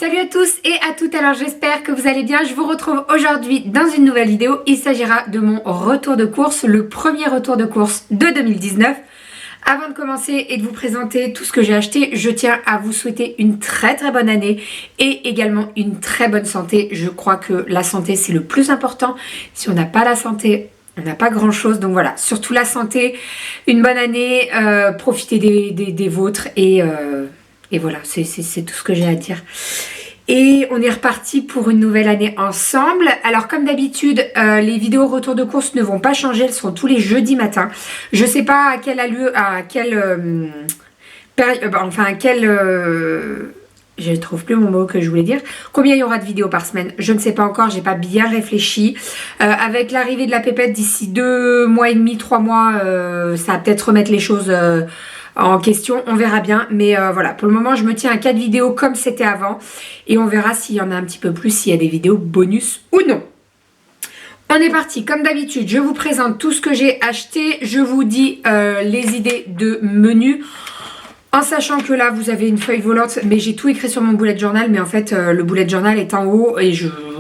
Salut à tous et à toutes, alors j'espère que vous allez bien. Je vous retrouve aujourd'hui dans une nouvelle vidéo. Il s'agira de mon retour de course, le premier retour de course de 2019. Avant de commencer et de vous présenter tout ce que j'ai acheté, je tiens à vous souhaiter une très bonne année et également une très bonne santé. Je crois que la santé c'est le plus important. Si on n'a pas la santé, on n'a pas grand chose. Donc voilà, surtout la santé, une bonne année, profitez des vôtres et voilà, c'est tout ce que j'ai à dire. Et on est reparti pour une nouvelle année ensemble. Alors comme d'habitude, les vidéos retour de course ne vont pas changer, elles seront tous les jeudis matin. Je sais pas à quelle allure, je trouve plus mon mot que je voulais dire. Combien il y aura de vidéos par semaine? Je ne sais pas encore, j'ai pas bien réfléchi. Avec l'arrivée de la pépette d'ici 2 mois et demi, 3 mois, ça va peut-être remettre les choses en question, on verra bien, mais voilà, pour le moment je me tiens à 4 vidéos comme c'était avant et on verra s'il y en a un petit peu plus, s'il y a des vidéos bonus ou non. On est parti, comme d'habitude, je vous présente tout ce que j'ai acheté, je vous dis les idées de menu, en sachant que là vous avez une feuille volante, mais j'ai tout écrit sur mon bullet journal, mais en fait le bullet journal est en haut et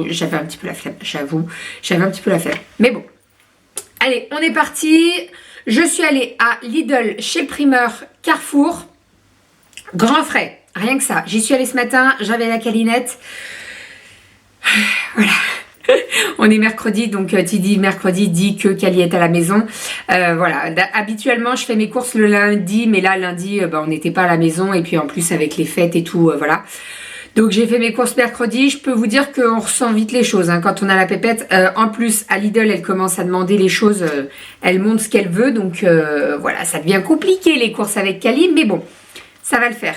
j'avais un petit peu la flemme, j'avoue, j'avais un petit peu la flemme, mais bon. Allez, on est parti. Je suis allée à Lidl, chez le primeur, Carrefour, grand frais, rien que ça. J'y suis allée ce matin, j'avais la câlinette. Voilà. On est mercredi, donc qui dit mercredi dit que Cali est à la maison. Voilà, habituellement je fais mes courses le lundi, mais là lundi on n'était pas à la maison et puis en plus avec les fêtes et tout, voilà. Donc j'ai fait mes courses mercredi, je peux vous dire qu'on ressent vite les choses hein, quand on a la pépette. En plus à Lidl elle commence à demander les choses, elle montre ce qu'elle veut, donc voilà, ça devient compliqué les courses avec Cali, mais bon, ça va le faire.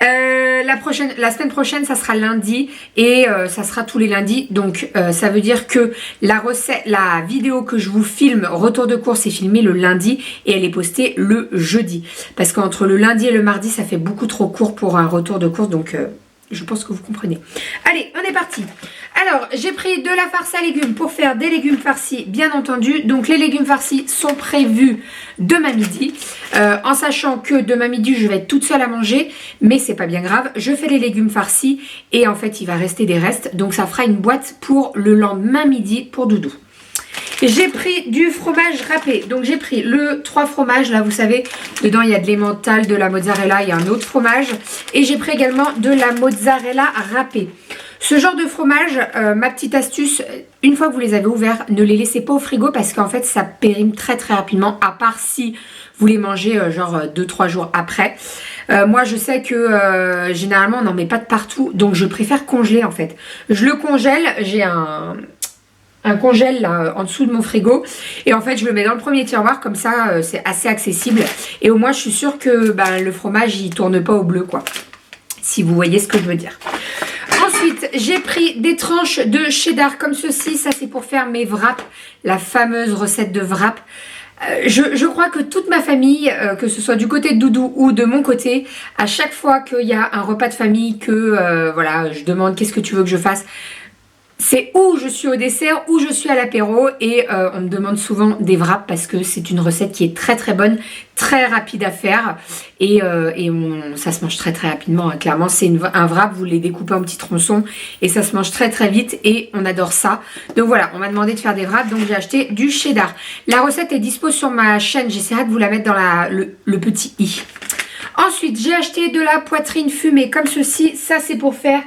La semaine prochaine ça sera lundi et ça sera tous les lundis, donc ça veut dire que la vidéo que je vous filme retour de course est filmée le lundi et elle est postée le jeudi, parce qu'entre le lundi et le mardi ça fait beaucoup trop court pour un retour de course, donc je pense que vous comprenez. Allez, on est parti. Alors, j'ai pris de la farce à légumes pour faire des légumes farcis, bien entendu. Donc, les légumes farcis sont prévus demain midi. En sachant que demain midi, je vais être toute seule à manger. Mais c'est pas bien grave. Je fais les légumes farcis et en fait, il va rester des restes. Donc, ça fera une boîte pour le lendemain midi pour Doudou. J'ai pris du fromage râpé, donc j'ai pris le 3 fromages, là vous savez, dedans il y a de l'emmental, de la mozzarella et un autre fromage. Et j'ai pris également de la mozzarella râpée. Ce genre de fromage, ma petite astuce, une fois que vous les avez ouverts, ne les laissez pas au frigo parce qu'en fait ça périme très rapidement, à part si vous les mangez genre 2-3 jours après. Moi je sais que généralement on n'en met pas de partout, donc je préfère congeler en fait. Je le congèle, j'ai un congèle là en dessous de mon frigo et en fait je le mets dans le premier tiroir, comme ça c'est assez accessible et au moins je suis sûre que le fromage il tourne pas au bleu quoi, si vous voyez ce que je veux dire. Ensuite j'ai pris des tranches de cheddar comme ceci, ça c'est pour faire mes wraps, la fameuse recette de wrap. Je crois que toute ma famille, que ce soit du côté de Doudou ou de mon côté, à chaque fois qu'il y a un repas de famille, que voilà, je demande qu'est-ce que tu veux que je fasse, c'est où je suis au dessert, ou je suis à l'apéro et on me demande souvent des wraps parce que c'est une recette qui est très bonne, très rapide à faire et ça se mange très rapidement hein. Clairement c'est un wrap, vous les découpez en petits tronçons et ça se mange très vite et on adore ça. Donc voilà, on m'a demandé de faire des wraps, donc j'ai acheté du cheddar. La recette est dispo sur ma chaîne, j'essaierai de vous la mettre dans le petit i. Ensuite j'ai acheté de la poitrine fumée comme ceci, ça c'est pour faire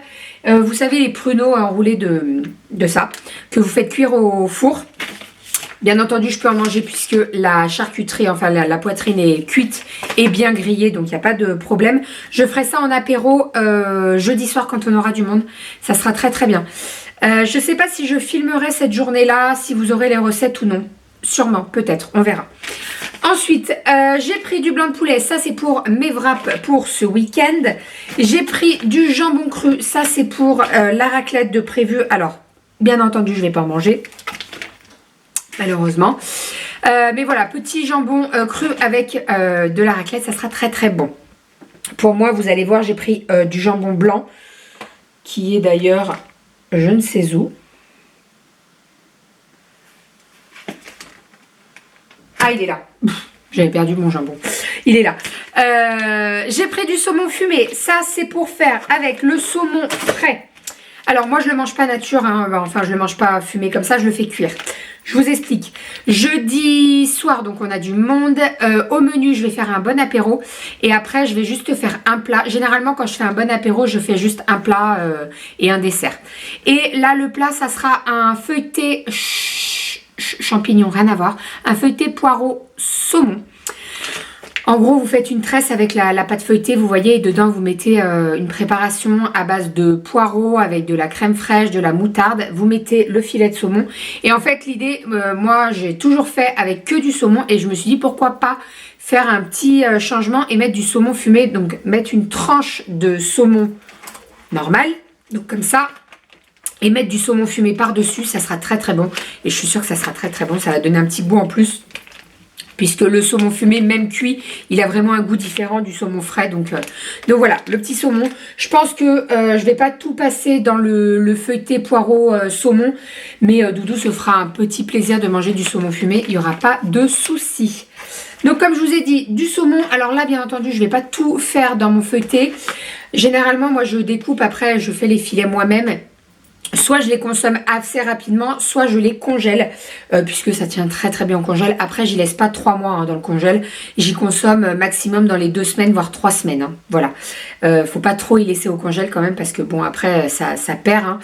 vous savez les pruneaux enroulés de ça, que vous faites cuire au four. Bien entendu je peux en manger puisque la charcuterie, enfin la poitrine est cuite et bien grillée, donc il n'y a pas de problème. Je ferai ça en apéro jeudi soir quand on aura du monde, ça sera très bien. Je ne sais pas si je filmerai cette journée là, si vous aurez les recettes ou non, sûrement, peut-être, on verra. Ensuite, j'ai pris du blanc de poulet, ça c'est pour mes wraps pour ce week-end. J'ai pris du jambon cru, ça c'est pour la raclette de prévu. Alors, bien entendu, je ne vais pas en manger, malheureusement. Mais voilà, petit jambon cru avec de la raclette, ça sera très bon. Pour moi, vous allez voir, j'ai pris du jambon blanc, qui est d'ailleurs, je ne sais où. Ah, il est là. J'avais perdu mon jambon. Il est là. J'ai pris du saumon fumé. Ça, c'est pour faire avec le saumon frais. Alors, moi, je le mange pas nature. Hein. Enfin, je le mange pas fumé comme ça. Je le fais cuire. Je vous explique. Jeudi soir, donc on a du monde. Au menu, je vais faire un bon apéro. Et après, je vais juste faire un plat. Généralement, quand je fais un bon apéro, je fais juste un plat et un dessert. Et là, le plat, ça sera un feuilleté champignon, rien à voir. Un feuilleté poireau saumon. En gros, vous faites une tresse avec la pâte feuilletée, vous voyez, et dedans, vous mettez une préparation à base de poireaux avec de la crème fraîche, de la moutarde. Vous mettez le filet de saumon. Et en fait, l'idée, moi, j'ai toujours fait avec que du saumon. Et je me suis dit, pourquoi pas faire un petit changement et mettre du saumon fumé. Donc, mettre une tranche de saumon normal. Donc, comme ça. Et mettre du saumon fumé par-dessus, ça sera très très bon. Et je suis sûre que ça sera très très bon. Ça va donner un petit goût en plus. Puisque le saumon fumé, même cuit, il a vraiment un goût différent du saumon frais. Donc voilà, le petit saumon. Je pense que je vais pas tout passer dans le feuilleté poireau saumon. Mais Doudou se fera un petit plaisir de manger du saumon fumé. Il n'y aura pas de souci. Donc comme je vous ai dit, du saumon. Alors là, bien entendu, je ne vais pas tout faire dans mon feuilleté. Généralement, moi, je découpe. Après, je fais les filets moi-même. Soit je les consomme assez rapidement, soit je les congèle, puisque ça tient très très bien au congèle. Après, j'y laisse pas 3 mois dans le congèle. J'y consomme maximum dans les 2 semaines, voire 3 semaines. Hein. Voilà. Faut pas trop y laisser au congèle quand même, parce que bon, après, ça perd. Hein.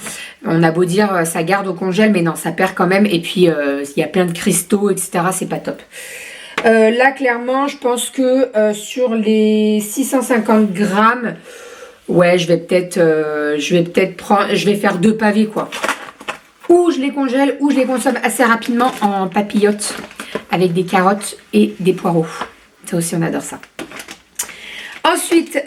On a beau dire ça garde au congèle, mais non, ça perd quand même. Et puis, il y a plein de cristaux, etc. C'est pas top. Là, clairement, je pense que sur les 650 grammes... Ouais, je vais peut-être prendre, je vais faire 2 pavés quoi. Ou je les congèle, ou je les consomme assez rapidement en papillotes avec des carottes et des poireaux. Ça aussi, on adore ça. Ensuite,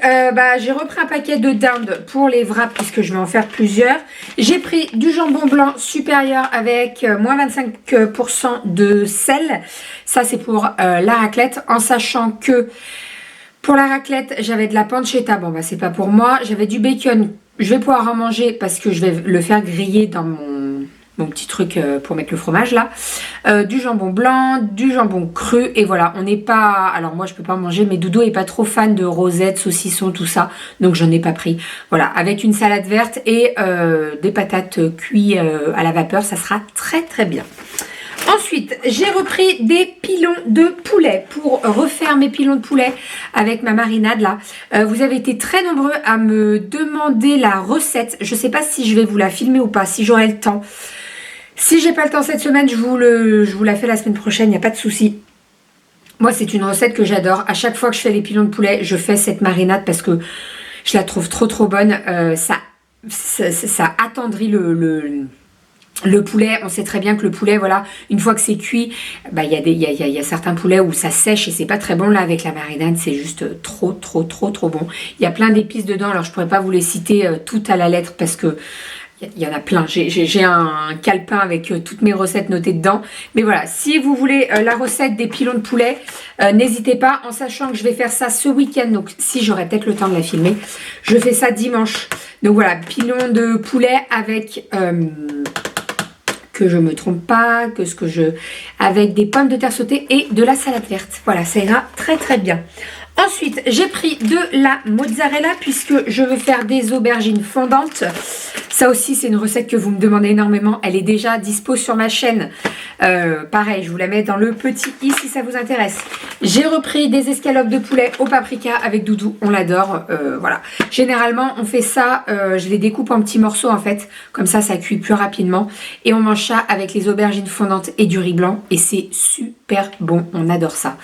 j'ai repris un paquet de dinde pour les wraps puisque je vais en faire plusieurs. J'ai pris du jambon blanc supérieur avec moins 25% de sel. Ça, c'est pour la raclette, en sachant que pour la raclette, j'avais de la pancetta. Bon, c'est pas pour moi. J'avais du bacon. Je vais pouvoir en manger parce que je vais le faire griller dans mon petit truc pour mettre le fromage là. Du jambon blanc, du jambon cru. Et voilà, on n'est pas... Alors moi, je peux pas en manger, mais Doudou est pas trop fan de rosettes, saucissons, tout ça. Donc, j'en ai pas pris. Voilà, avec une salade verte et des patates cuites à la vapeur, ça sera très très bien. Ensuite, j'ai repris des pilons de poulet pour refaire mes pilons de poulet avec ma marinade là. Vous avez été très nombreux à me demander la recette. Je ne sais pas si je vais vous la filmer ou pas, si j'aurai le temps. Si j'ai pas le temps cette semaine, je vous la fais la semaine prochaine, il n'y a pas de souci. Moi, c'est une recette que j'adore. À chaque fois que je fais les pilons de poulet, je fais cette marinade parce que je la trouve trop trop bonne. Ça attendrit le poulet. On sait très bien que le poulet, voilà, une fois que c'est cuit, il y a certains poulets où ça sèche et c'est pas très bon. Là, avec la marinade, c'est juste trop bon. Il y a plein d'épices dedans, alors je pourrais pas vous les citer toutes à la lettre parce que il y en a plein. J'ai un calepin avec toutes mes recettes notées dedans. Mais voilà, si vous voulez la recette des pilons de poulet, n'hésitez pas, en sachant que je vais faire ça ce week-end. Donc, si j'aurai peut-être le temps de la filmer, je fais ça dimanche. Donc voilà, pilons de poulet avec... que je me trompe pas, avec des pommes de terre sautées et de la salade verte. Voilà, ça ira très très bien. Ensuite, j'ai pris de la mozzarella puisque je veux faire des aubergines fondantes. Ça aussi, c'est une recette que vous me demandez énormément. Elle est déjà dispo sur ma chaîne. Pareil, je vous la mets dans le petit i si ça vous intéresse. J'ai repris des escalopes de poulet au paprika avec Doudou. On l'adore. Voilà. Généralement, on fait ça. Je les découpe en petits morceaux en fait. Comme ça, ça cuit plus rapidement. Et on mange ça avec les aubergines fondantes et du riz blanc. Et c'est super bon. On adore ça.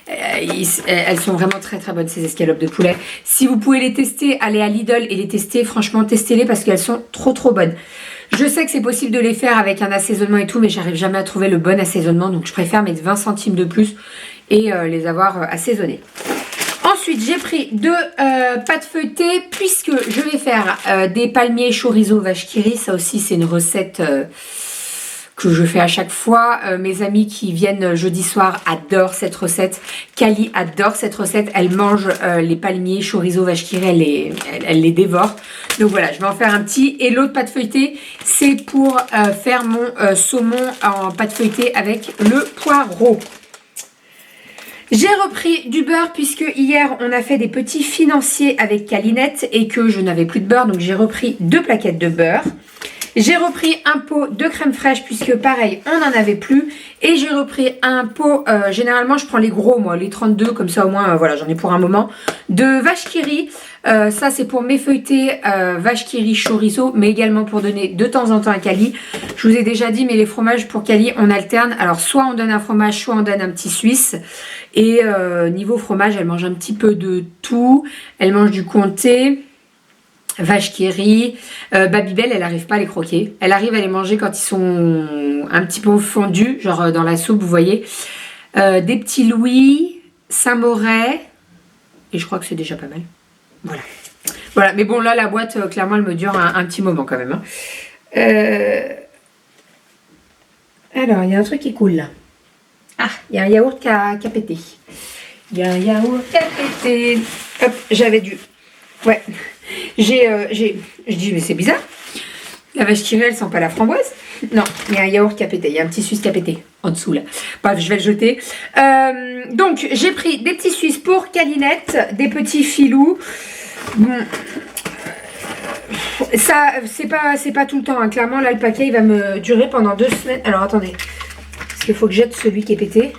Elles sont vraiment très très bonnes ces escalopes de poulet. Si vous pouvez les tester, allez à Lidl et les tester. Franchement, testez-les parce qu'elles sont trop bonnes. Je sais que c'est possible de les faire avec un assaisonnement et tout, mais j'arrive jamais à trouver le bon assaisonnement. Donc je préfère mettre 20 centimes de plus et les avoir assaisonnés. Ensuite, j'ai pris deux pâtes feuilletées puisque je vais faire des palmiers chorizo vache qui rit. Ça aussi, c'est une recette... que je fais à chaque fois. Mes amis qui viennent jeudi soir adorent cette recette. Kali adore cette recette. Elle mange les palmiers, chorizo, vache qui rit, elle les dévore. Donc voilà, je vais en faire un petit. Et l'autre pâte feuilletée, c'est pour faire mon saumon en pâte feuilletée avec le poireau. J'ai repris du beurre puisque hier on a fait des petits financiers avec Calinette et que je n'avais plus de beurre, donc j'ai repris 2 plaquettes de beurre. J'ai repris un pot de crème fraîche puisque pareil on n'en avait plus. Et j'ai repris un pot, généralement je prends les gros moi, les 32 comme ça au moins voilà j'en ai pour un moment. De vache qui rit, ça c'est pour mes feuilletés vache qui rit chorizo, mais également pour donner de temps en temps à Cali. Je vous ai déjà dit mais les fromages pour Cali on alterne, alors soit on donne un fromage, soit on donne un petit suisse. Et niveau fromage elle mange un petit peu de tout, elle mange du comté. Vache qui rit, Babybel elle arrive pas à les croquer, elle arrive à les manger quand ils sont un petit peu fondus, genre dans la soupe vous voyez. Des petits Louis, Saint-Moret, et je crois que c'est déjà pas mal. Voilà, mais bon là la boîte clairement elle me dure un petit moment quand même. Alors il y a un truc qui coule là. Ah, il y a un yaourt qui a pété. Il y a un yaourt qui a pété. Hop, j'avais dû. Ouais. Je dis mais c'est bizarre. La vache qui rit elle sent pas la framboise. Non, il y a un yaourt qui a pété. Il y a un petit suisse qui a pété en dessous là. Bref, je vais le jeter. Donc j'ai pris des petits suisses pour Calinette, des petits filous. Bon, ça c'est pas tout le temps. Hein. Clairement là le paquet il va me durer pendant 2 semaines. Alors attendez, parce qu'il faut que je jette celui qui est pété.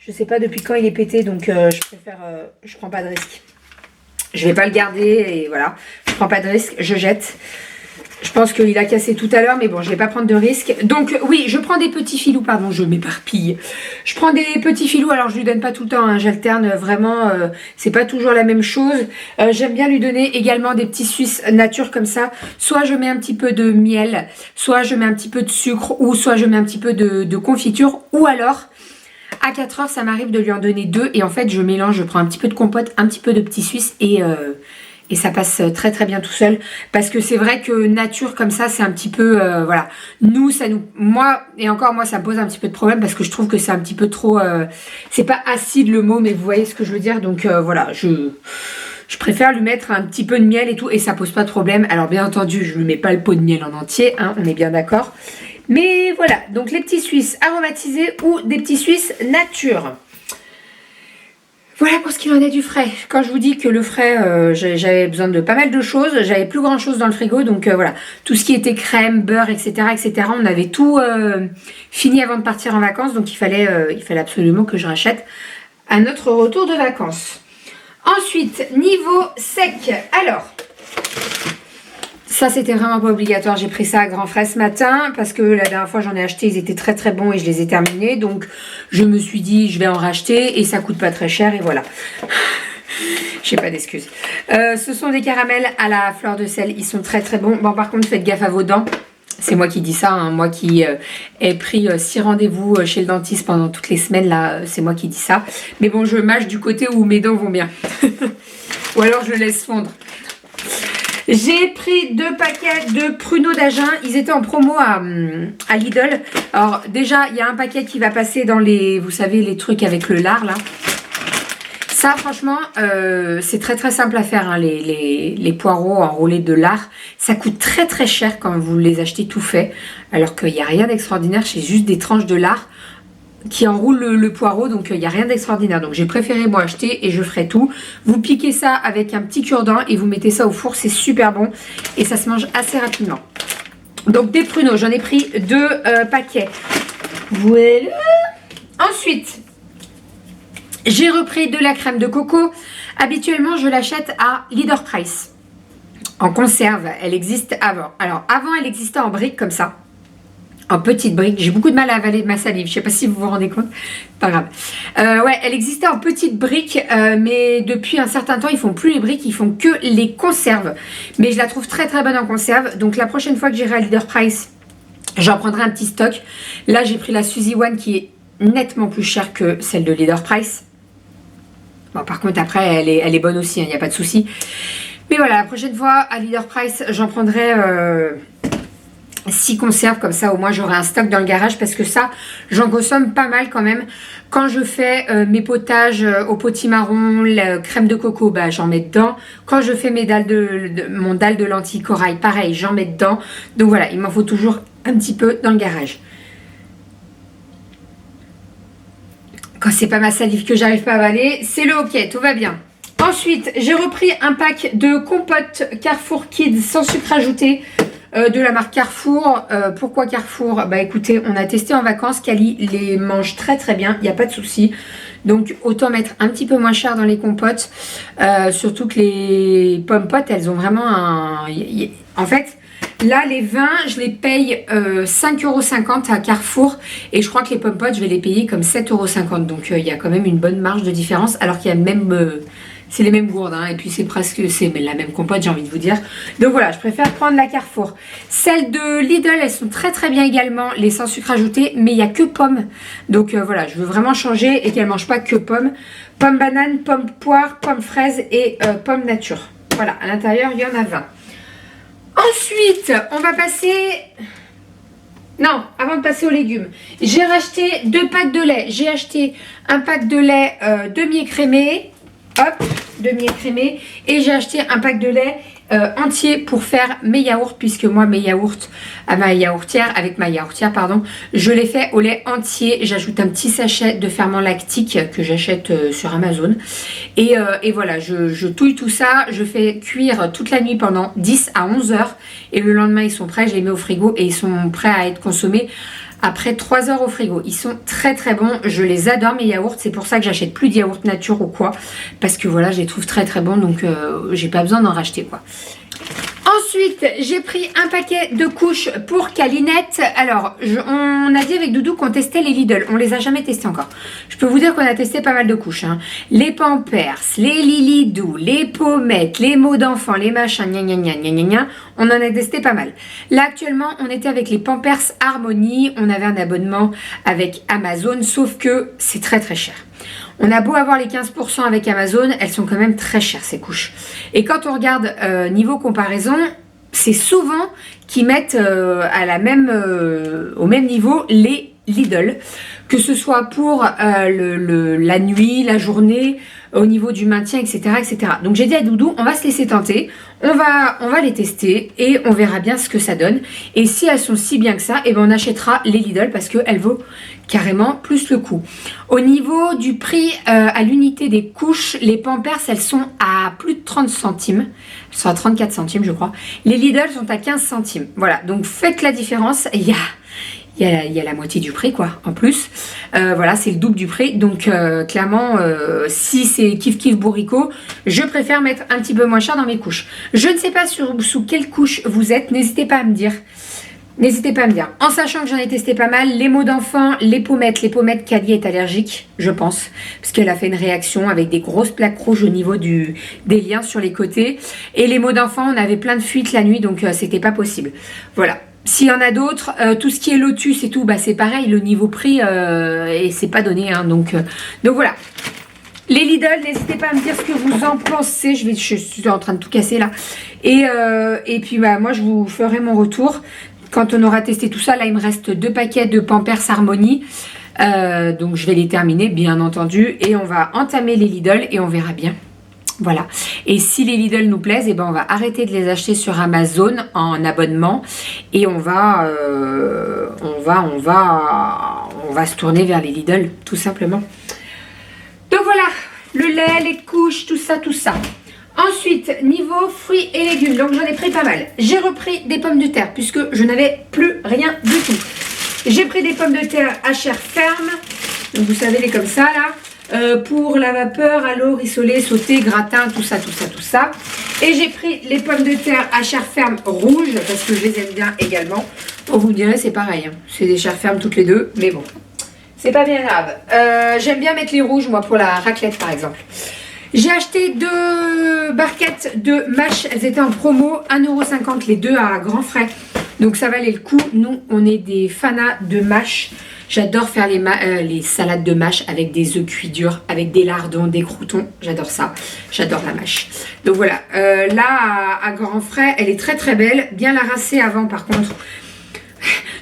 Je sais pas depuis quand il est pété, donc je préfère, je prends pas de risque. Je vais pas le garder et voilà, je prends pas de risque, je jette. Je pense qu'il a cassé tout à l'heure, mais bon, je vais pas prendre de risque. Donc oui, je prends des petits filous, pardon, je m'éparpille. Je prends des petits filous, alors je lui donne pas tout le temps, hein, j'alterne vraiment, c'est pas toujours la même chose. J'aime bien lui donner également des petits suisses nature comme ça. Soit je mets un petit peu de miel, soit je mets un petit peu de sucre, ou soit je mets un petit peu de confiture, ou alors... À 4 heures, ça m'arrive de lui en donner 2 et en fait, je mélange, je prends un petit peu de compote, un petit peu de petits suisses et ça passe très très bien tout seul. Parce que c'est vrai que nature comme ça, c'est un petit peu, voilà. Moi, et encore moi, ça me pose un petit peu de problème parce que je trouve que c'est un petit peu trop, c'est pas acide le mot, mais vous voyez ce que je veux dire. Donc voilà, je préfère lui mettre un petit peu de miel et tout et ça pose pas de problème. Alors bien entendu, je lui mets pas le pot de miel en entier, hein, on est bien d'accord. Mais voilà, donc les petits suisses aromatisés ou des petits suisses nature. Voilà pour ce qu'il en est du frais. Quand je vous dis que le frais, j'avais besoin de pas mal de choses, j'avais plus grand chose dans le frigo, donc voilà. Tout ce qui était crème, beurre, etc., on avait tout fini avant de partir en vacances, donc il fallait absolument que je rachète à notre retour de vacances. Ensuite, niveau sec, alors... Ça, c'était vraiment pas obligatoire. J'ai pris ça à grands frais ce matin parce que la dernière fois, j'en ai acheté. Ils étaient très très bons et je les ai terminés. Donc, je me suis dit, je vais en racheter et ça coûte pas très cher. Et voilà. J'ai pas d'excuses. Ce sont des caramels à la fleur de sel. Ils sont très très bons. Bon, par contre, faites gaffe à vos dents. C'est moi qui dis ça. Hein. Moi qui ai pris 6 rendez-vous chez le dentiste pendant toutes les semaines. Là, c'est moi qui dis ça. Mais bon, je mâche du côté où mes dents vont bien. Ou alors, je laisse fondre. J'ai pris 2 paquets de pruneaux d'Agen. Ils étaient en promo à Lidl. Alors déjà, il y a un paquet qui va passer dans les, vous savez, les trucs avec le lard là. Ça, franchement, c'est très très simple à faire. Hein, les poireaux enroulés de lard. Ça coûte très très cher quand vous les achetez tout fait. Alors qu'il n'y a rien d'extraordinaire. C'est juste des tranches de lard qui enroule le poireau, donc il n'y a rien d'extraordinaire. Donc j'ai préféré moi acheter et je ferai tout. Vous piquez ça avec un petit cure-dent et vous mettez ça au four, c'est super bon et ça se mange assez rapidement. Donc des pruneaux, j'en ai pris 2 paquets. Voilà. Ensuite, j'ai repris de la crème de coco. Habituellement, je l'achète à Leader Price. En conserve, elle existe avant. Alors avant, elle existait en briques comme ça. En petites briques. J'ai beaucoup de mal à avaler ma salive. Je ne sais pas si vous vous rendez compte. Pas grave. Ouais, elle existait en petites briques. Mais depuis un certain temps, ils font plus les briques. Ils font que les conserves. Mais je la trouve très très bonne en conserve. Donc la prochaine fois que j'irai à Leader Price, j'en prendrai un petit stock. Là, j'ai pris la Suzy One qui est nettement plus chère que celle de Leader Price. Bon, par contre, après, elle est bonne aussi. Il n'y a pas de souci. Mais voilà, la prochaine fois à Leader Price, j'en prendrai... 6 conserves, comme ça au moins j'aurai un stock dans le garage parce que ça j'en consomme pas mal quand même. Quand je fais mes potages au potimarron, la crème de coco, bah j'en mets dedans. Quand je fais mes dalles mon dalle de lentilles corail, pareil j'en mets dedans. Donc voilà, il m'en faut toujours un petit peu dans le garage. Quand c'est pas ma salive que j'arrive pas à avaler, c'est le ok, tout va bien. Ensuite, j'ai repris un pack de compotes Carrefour Kids sans sucre ajouté de la marque Carrefour. Pourquoi Carrefour? Bah écoutez, on a testé en vacances, Cali les mange très très bien, il n'y a pas de souci. Donc autant mettre un petit peu moins cher dans les compotes. Surtout que les pommes potes, elles ont vraiment un... En fait, là les vins, je les paye 5,50 € à Carrefour. Et je crois que les pommes potes, je vais les payer comme 7,50 €. Donc il y a quand même une bonne marge de différence. Alors qu'il y a même... c'est les mêmes gourdes, hein, et puis c'est la même compote, j'ai envie de vous dire. Donc voilà, je préfère prendre la Carrefour. Celles de Lidl, elles sont très très bien également, les sans sucre ajouté, mais il n'y a que pommes. Donc voilà, je veux vraiment changer et qu'elles ne mangent pas que pommes. Pommes banane, pommes poire, pommes fraises et pommes nature. Voilà, à l'intérieur, il y en a 20. Ensuite, on va passer... Non, avant de passer aux légumes, j'ai racheté 2 packs de lait. J'ai acheté un pack de lait demi-écrémé. Hop, demi-écrémé. Et j'ai acheté un pack de lait entier pour faire mes yaourts, puisque moi mes yaourts avec ma yaourtière, pardon, je les fais au lait entier. J'ajoute un petit sachet de ferment lactique que j'achète sur Amazon. Et voilà, je touille tout ça, je fais cuire toute la nuit pendant 10 à 11 heures. Et le lendemain, ils sont prêts, je les mets au frigo et ils sont prêts à être consommés après 3 heures au frigo. Ils sont très très bons, je les adore mes yaourts, c'est pour ça que j'achète plus de yaourts nature ou quoi, parce que voilà, je les trouve très très bons, donc j'ai pas besoin d'en racheter quoi. Ensuite, j'ai pris un paquet de couches pour Calinette. Alors, on a dit avec Doudou qu'on testait les Lidl. On les a jamais testés encore. Je peux vous dire qu'on a testé pas mal de couches. Hein. Les Pampers, les Lilidou, les pommettes, les mots d'enfant, les machins, gna gna gna gna gna gna. On en a testé pas mal. Là, actuellement, on était avec les Pampers Harmonie. On avait un abonnement avec Amazon, sauf que c'est très très cher. On a beau avoir les 15% avec Amazon, elles sont quand même très chères ces couches. Et quand on regarde niveau comparaison, c'est souvent qu'ils mettent au même niveau les Lidl, que ce soit pour la nuit, la journée, au niveau du maintien, etc. etc. Donc j'ai dit à Doudou, on va se laisser tenter, on va les tester et on verra bien ce que ça donne. Et si elles sont si bien que ça, et ben on achètera les Lidl parce qu'elles vaut carrément plus le coup. Au niveau du prix à l'unité des couches, les Pampers, elles sont à plus de 30 centimes. Elles sont à 34 centimes, je crois. Les Lidl sont à 15 centimes. Voilà, donc faites la différence. Il y a la moitié du prix, quoi, en plus. Voilà, c'est le double du prix. Donc, clairement, si c'est kiff bourricot, je préfère mettre un petit peu moins cher dans mes couches. Je ne sais pas sous quelle couche vous êtes. N'hésitez pas à me dire. N'hésitez pas à me dire. En sachant que j'en ai testé pas mal, les mots d'enfant, les pommettes. Les pommettes, Cali est allergique, je pense. Parce qu'elle a fait une réaction avec des grosses plaques rouges au niveau des liens sur les côtés. Et les mots d'enfant, on avait plein de fuites la nuit, donc c'était pas possible. Voilà. S'il y en a d'autres, tout ce qui est Lotus et tout, bah c'est pareil, le niveau prix, et c'est pas donné. Hein, donc voilà. Les Lidl, n'hésitez pas à me dire ce que vous en pensez. Je suis en train de tout casser là. Et puis bah moi, je vous ferai mon retour quand on aura testé tout ça. Là, il me reste 2 paquets de Pampers Harmonie. Donc je vais les terminer, bien entendu. Et on va entamer les Lidl et on verra bien. Voilà. Et si les Lidl nous plaisent, eh ben on va arrêter de les acheter sur Amazon en abonnement et on va se tourner vers les Lidl, tout simplement. Donc voilà, le lait, les couches, tout ça, tout ça. Ensuite, niveau fruits et légumes, donc j'en ai pris pas mal. J'ai repris des pommes de terre puisque je n'avais plus rien du tout. J'ai pris des pommes de terre à chair ferme, donc vous savez les comme ça là. Pour la vapeur, à l'eau, rissolé, sauté, gratin, tout ça. Et j'ai pris les pommes de terre à chair ferme rouge parce que je les aime bien également. Bon, vous me direz, c'est pareil, hein. C'est des chairs fermes toutes les deux, mais bon, c'est pas bien grave. J'aime bien mettre les rouges, moi, pour la raclette, par exemple. J'ai acheté 2 barquettes de mâches, elles étaient en promo, 1,50 € les deux à grands frais. Donc ça valait le coup. Nous, on est des fanas de mâches. J'adore faire les salades de mâche avec des œufs cuits durs, avec des lardons, des croûtons. J'adore ça. J'adore la mâche. Donc voilà. Là, à grands frais, elle est très très belle. Bien la rincer avant par contre.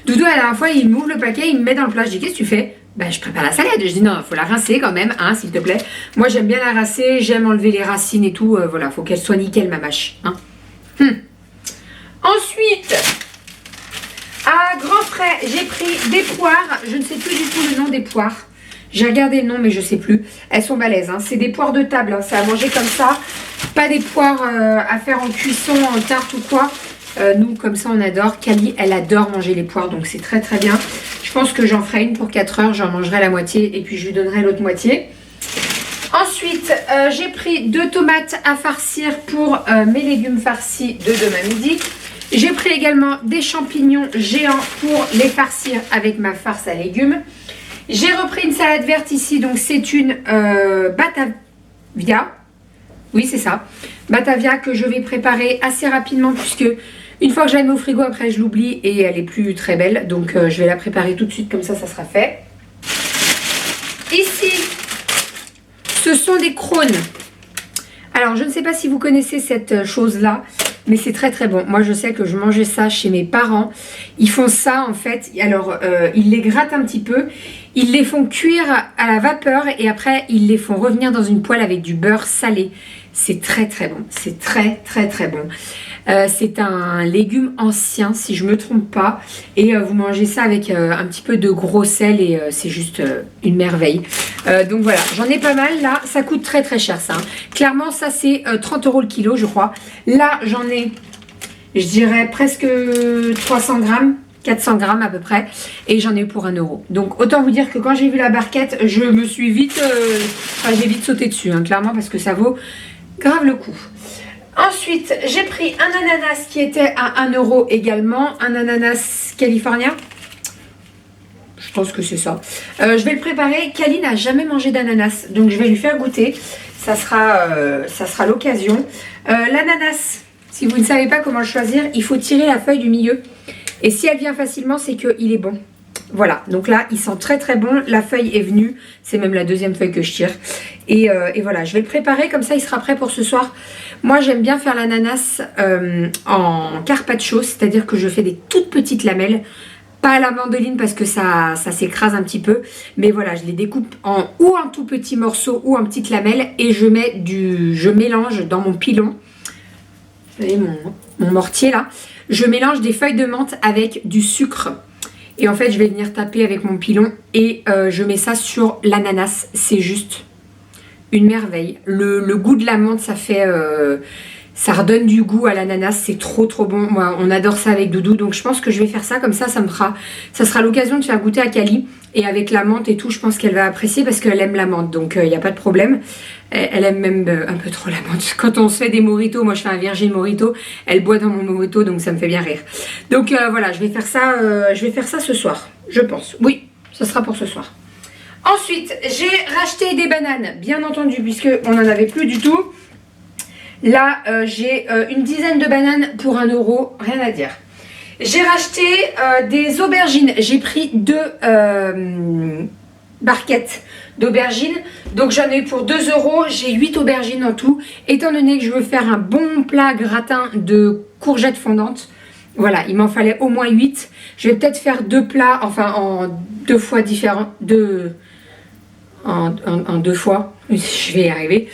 Doudou, la dernière fois, il m'ouvre le paquet, il me met dans le plat. Je dis, qu'est-ce que tu fais? Ben, je prépare la salade. Je dis, non, il faut la rincer quand même, hein, s'il te plaît. Moi, j'aime bien la rincer. J'aime enlever les racines et tout. Voilà, faut qu'elle soit nickel, ma mâche. Hein. Ensuite... à grands frais, j'ai pris des poires. Je ne sais plus du tout le nom des poires. J'ai regardé le nom mais je sais plus. Elles sont balèzes, hein. C'est des poires de table, hein. C'est à manger comme ça. Pas des poires à faire en cuisson, en tarte ou quoi. Nous comme ça on adore. Kali elle adore manger les poires donc c'est très très bien. Je pense que j'en ferai une pour 4 heures. J'en mangerai la moitié et puis je lui donnerai l'autre moitié. Ensuite, j'ai pris 2 tomates à farcir pour mes légumes farcis de demain midi. J'ai pris également des champignons géants pour les farcir avec ma farce à légumes. J'ai repris une salade verte ici, donc c'est une Batavia. Oui, c'est ça. Batavia que je vais préparer assez rapidement puisque une fois que je la mets au frigo, après je l'oublie et elle est plus très belle. Donc je vais la préparer tout de suite, comme ça sera fait. Ici, ce sont des crônes. Alors, je ne sais pas si vous connaissez cette chose-là, mais c'est très très bon. Moi, je sais que je mangeais ça chez mes parents. Ils font ça, en fait. Alors, ils les grattent un petit peu. Ils les font cuire à la vapeur et après, ils les font revenir dans une poêle avec du beurre salé. C'est très très bon. C'est très très très bon. C'est un légume ancien, si je ne me trompe pas. Et vous mangez ça avec un petit peu de gros sel et c'est juste une merveille. Donc voilà, j'en ai pas mal là. Ça coûte très très cher ça. Hein. Clairement, ça c'est 30 € le kilo, je crois. Là, j'en ai, je dirais, presque 300 grammes. 400 grammes à peu près. Et j'en ai eu pour 1 €. Donc autant vous dire que quand j'ai vu la barquette, je me suis vite... j'ai vite sauté dessus, hein, clairement, parce que ça vaut grave le coup. Ensuite, j'ai pris un ananas qui était à 1 € également. Un ananas californien. Je pense que c'est ça. Je vais le préparer. Kali n'a jamais mangé d'ananas. Donc, je vais lui faire goûter. Ça sera l'occasion. L'ananas, si vous ne savez pas comment le choisir, il faut tirer la feuille du milieu. Et si elle vient facilement, c'est qu'il est bon. Voilà, donc là, il sent très très bon. La feuille est venue. C'est même la deuxième feuille que je tire. Et voilà, je vais le préparer. Comme ça, il sera prêt pour ce soir. Moi, j'aime bien faire l'ananas en carpaccio. C'est-à-dire que je fais des toutes petites lamelles. Pas à la mandoline parce que ça s'écrase un petit peu. Mais voilà, je les découpe ou en tout petits morceaux ou en petites lamelles. Et je mélange dans mon pilon. Vous voyez mon mortier là. Je mélange des feuilles de menthe avec du sucre. Et en fait, je vais venir taper avec mon pilon et je mets ça sur l'ananas. C'est juste une merveille. Le goût de la menthe, ça redonne du goût à l'ananas. C'est trop trop bon. Moi, on adore ça avec Doudou. Donc, je pense que je vais faire ça. Comme ça, ça sera l'occasion de faire goûter à Kali. Et avec la menthe et tout, je pense qu'elle va apprécier parce qu'elle aime la menthe. Donc, il n'y a pas de problème. Elle aime même un peu trop la menthe. Quand on se fait des mojitos, moi je fais un virgin mojito, elle boit dans mon mojito, donc ça me fait bien rire. Donc voilà, je vais faire ça ce soir, je pense. Oui, ce sera pour ce soir. Ensuite, j'ai racheté des bananes, bien entendu, puisqu'on n'en avait plus du tout. Là, j'ai une dizaine de bananes pour 1 €, rien à dire. J'ai racheté des aubergines. J'ai pris 2 barquettes d'aubergines. Donc j'en ai eu pour 2 €. J'ai 8 aubergines en tout. Étant donné que je veux faire un bon plat gratin de courgettes fondantes. Voilà, il m'en fallait au moins 8. Je vais peut-être faire 2 plats, enfin en 2 fois différents. En 2 fois. Je vais y arriver.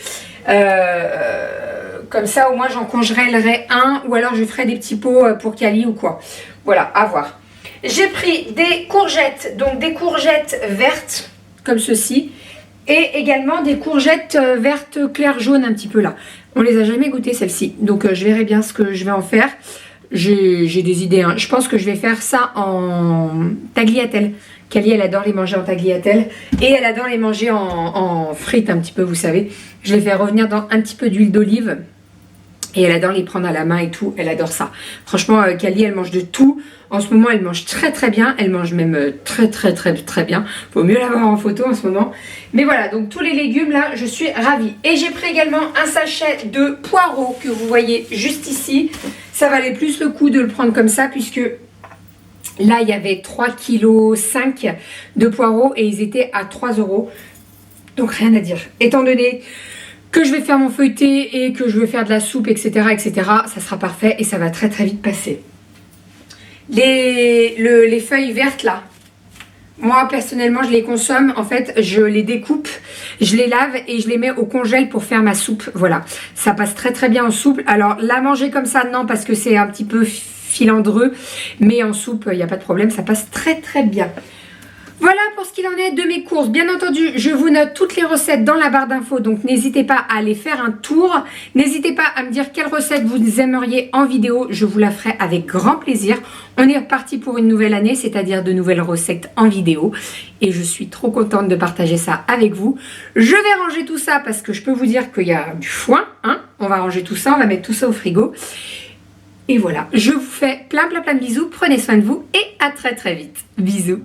Comme ça, au moins, j'en congèlerai un. Ou alors, je ferai des petits pots pour Kali ou quoi. Voilà, à voir. J'ai pris des courgettes. Donc, des courgettes vertes, comme ceci. Et également des courgettes vertes clair jaune un petit peu là. On les a jamais goûtées, celles-ci. Donc, je verrai bien ce que je vais en faire. J'ai des idées. Hein. Je pense que je vais faire ça en tagliatelle. Kali, elle adore les manger en tagliatelle. Et elle adore les manger en frites un petit peu, vous savez. Je les fais revenir dans un petit peu d'huile d'olive. Et elle adore les prendre à la main et tout. Elle adore ça. Franchement, Kali, elle mange de tout. En ce moment, elle mange très très bien. Elle mange même très très très très bien. Faut mieux la voir en photo en ce moment. Mais voilà, donc tous les légumes là, je suis ravie. Et j'ai pris également un sachet de poireaux que vous voyez juste ici. Ça valait plus le coup de le prendre comme ça puisque là, il y avait 3,5 kg de poireaux et ils étaient à 3 €. Donc rien à dire. Étant donné que je vais faire mon feuilleté et que je vais faire de la soupe, etc., etc., ça sera parfait et ça va très très vite passer. Les feuilles vertes là, moi personnellement je les consomme, en fait je les découpe, je les lave et je les mets au congèle pour faire ma soupe. Voilà, ça passe très très bien en soupe. Alors la manger comme ça non parce que c'est un petit peu filandreux, mais en soupe il n'y a pas de problème, ça passe très très bien. Voilà pour ce qu'il en est de mes courses. Bien entendu, je vous note toutes les recettes dans la barre d'infos, donc n'hésitez pas à aller faire un tour. N'hésitez pas à me dire quelle recette vous aimeriez en vidéo, je vous la ferai avec grand plaisir. On est reparti pour une nouvelle année, c'est-à-dire de nouvelles recettes en vidéo. Et je suis trop contente de partager ça avec vous. Je vais ranger tout ça parce que je peux vous dire qu'il y a du foin. Hein, on va ranger tout ça, on va mettre tout ça au frigo. Et voilà, je vous fais plein de bisous. Prenez soin de vous et à très vite. Bisous.